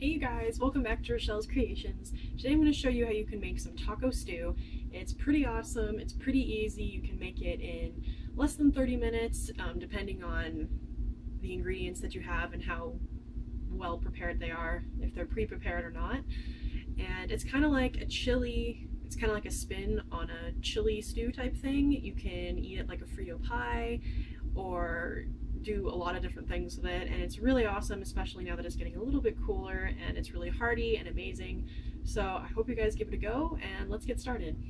Hey you guys, welcome back to Rochelle's Creations. Today I'm going to show you how you can make some taco stew. It's pretty awesome, it's pretty easy. You can make it in less than 30 minutes depending on the ingredients that you have and how well prepared they are, if they're pre-prepared or not. And it's kind of like a chili, it's kind of like a spin on a chili stew type thing. You can eat it like a Frito pie or do a lot of different things with it, and it's really awesome, especially now that it's getting a little bit cooler, and it's really hearty and amazing. So I hope you guys give it a go, and let's get started.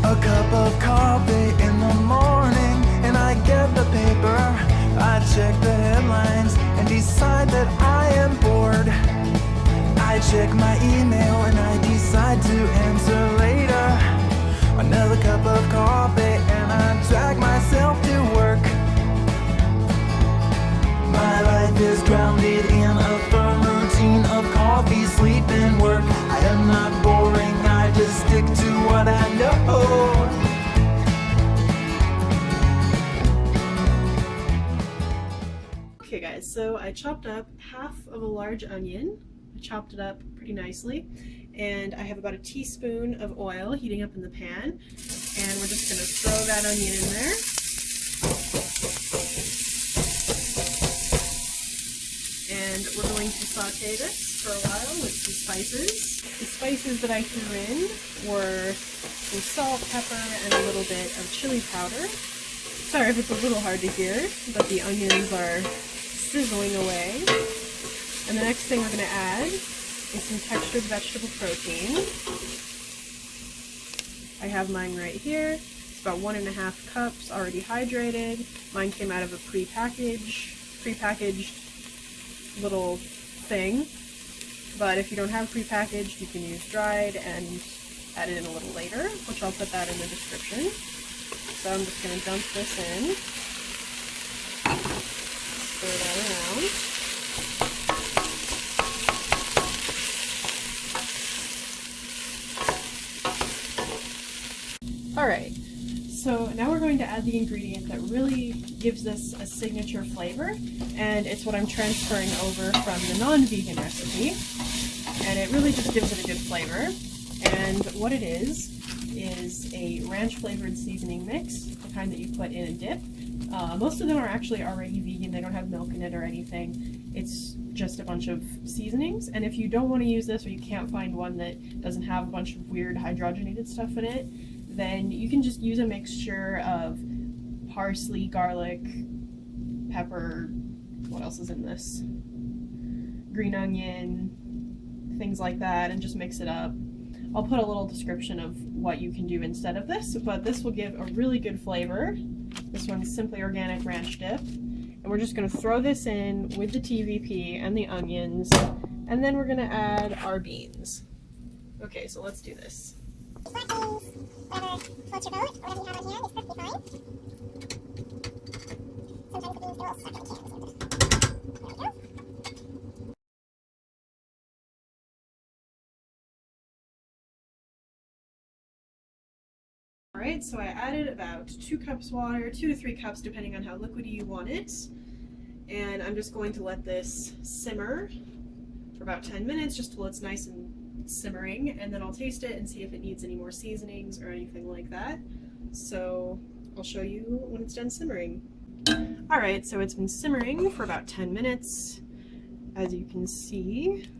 A cup of coffee in the morning, and I get the paper. I check the headlines and decide that I am bored. I check my email and I decide to answer later. Another cup of coffee and I drag myself to work. My life is grounded in a firm routine of coffee, sleep, and work. I am not boring, I just stick to what I know. Okay guys, so I chopped up half of a large onion. I chopped it up pretty nicely, and I have about a teaspoon of oil heating up in the pan, and we're just going to throw that onion in there. And we're going to saute this for a while with some spices. The spices that I threw in were some salt, pepper, and a little bit of chili powder. Sorry if it's a little hard to hear, but the onions are sizzling away. And the next thing we're going to add is some textured vegetable protein. I have mine right here. It's about 1.5 cups, already hydrated. Mine came out of a prepackaged little thing. But if you don't have prepackaged, you can use dried and add it in a little later, which I'll put that in the description. So I'm just going to dump this in. Stir that around. Alright, so now we're going to add the ingredient that really gives this a signature flavor, and it's what I'm transferring over from the non-vegan recipe, and it really just gives it a good flavor. And what it is a ranch flavored seasoning mix, the kind that you put in a dip. Most of them are actually already vegan, they don't have milk in it or anything. It's just a bunch of seasonings, and if you don't want to use this, or you can't find one that doesn't have a bunch of weird hydrogenated stuff in it, then you can just use a mixture of parsley, garlic, pepper, what else is in this? Green onion, things like that, and just mix it up. I'll put a little description of what you can do instead of this, but this will give a really good flavor. This one's Simply Organic Ranch Dip. And we're just going to throw this in with the TVP and the onions, and then we're going to add our beans. Okay, so let's do this. Black beans, whatever floats your boat, whatever you have on hand is perfectly fine. Sometimes the beans get a little stuck on cans. There we go. Alright, so I added about 2 cups water, 2 to 3 cups depending on how liquidy you want it. And I'm just going to let this simmer for about 10 minutes just till it's nice and simmering, and then I'll taste it and see if it needs any more seasonings or anything like that. So I'll show you when it's done simmering. Alright, so it's been simmering for about 10 minutes. As you can see,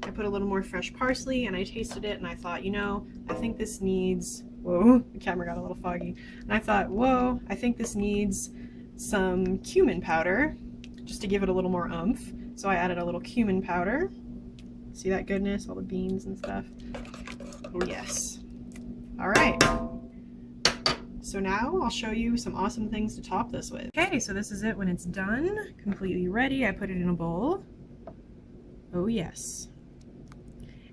I put a little more fresh parsley and I tasted it and I thought, you know, I think this needs, whoa, the camera got a little foggy. And I thought, whoa, I think this needs some cumin powder just to give it a little more oomph. So I added a little cumin powder. See that goodness, all the beans and stuff? Oh yes. Alright. So now I'll show you some awesome things to top this with. Okay, so this is it when it's done. Completely ready. I put it in a bowl. Oh yes.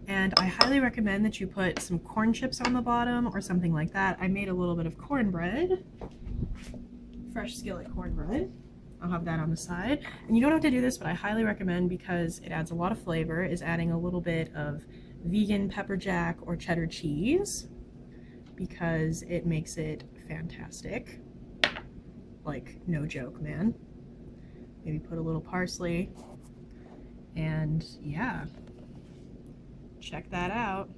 And I highly recommend that you put some corn chips on the bottom or something like that. I made a little bit of cornbread, fresh skillet cornbread. I'll have that on the side. And you don't have to do this, but I highly recommend because it adds a lot of flavor, is adding a little bit of vegan pepper jack or cheddar cheese because it makes it fantastic. Like, no joke, man. Maybe put a little parsley. And yeah, check that out.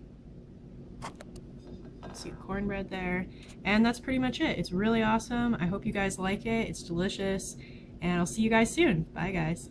See the cornbread there. And that's pretty much it. It's really awesome. I hope you guys like it. It's delicious. And I'll see you guys soon. Bye, guys.